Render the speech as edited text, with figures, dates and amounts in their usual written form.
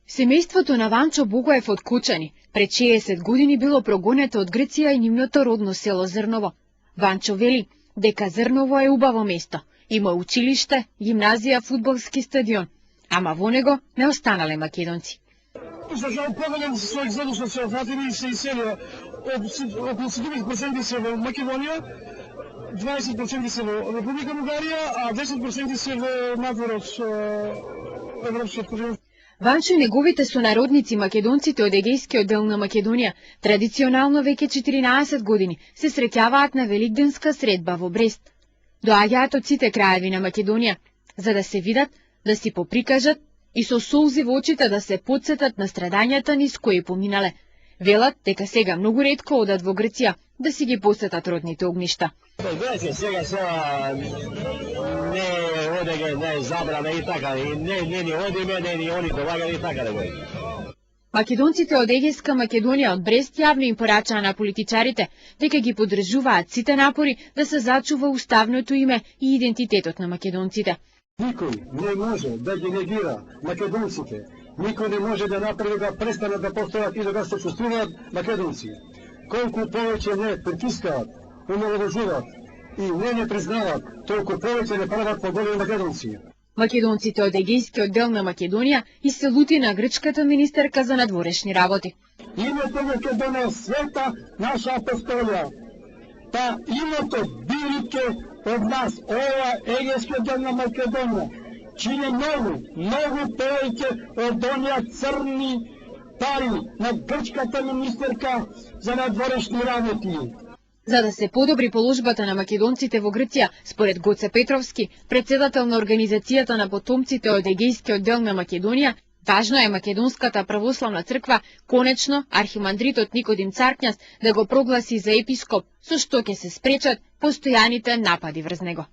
Семејството на Ванчо Богоев од Кучани пред 60 години било прогонето од Грција и нивното родно село Зрново. Ванчо вели дека Зрново е убаво место, има училиште, гимназија, фудбалски стадион, ама во него не останале македонци. За жал повеќе својих задушно се вратили и се иселија. Околу 70% се во Македонија, 20% се во Република Бугарија, а 10% се во надвор од Европскиот континент. Ванчо и неговите сонародници македонците од Егејскиот дел на Македонија традиционално веќе 14 години се среќаваат на великденска средба во Брест. Доаѓаат од сите краеви на Македонија за да се видат, да си поприкажат и со солзи во очите да се потсетат на страдањата низ кои поминале. Велат дека сега многу ретко одат во Грција да си ги посетат родните огништа. Грција сега не одеме, не забрана и така, не ни одиме, не ни они доаѓаат и така да го. Македонците од Егејска Македонија од Брест јавно им порачаа на политичарите дека ги поддржуваат сите напори да се зачува уставното име и идентитетот на македонците. Никој не може да ги негира македонците. Никој не може да направи да престанат да постојат и да се чувствуваат македонци. Колку повеќе не притискаат, омаловажуваат и не признаваат, толку повеќе не прават поголеми македонци. Македонците од Егејскиот дел на Македонија и се лути на грчката министерка за надворешни работи. Името Македонија света наша апостолија. Та името билike од нас, ова Егејскиот дел на Македонија, чине многу повеќе од оние црни пари на грчката министерка за надворешни работи. За да се подобри положбата на македонците во Грција, според Гоце Петровски, председател на Организацијата на потомците од Егејскиот дел на Македонија, важно е Македонската православна црква конечно архимандритот Никодим Царкњас да го прогласи за епископ, со што ќе се спречат постојаните напади врз него.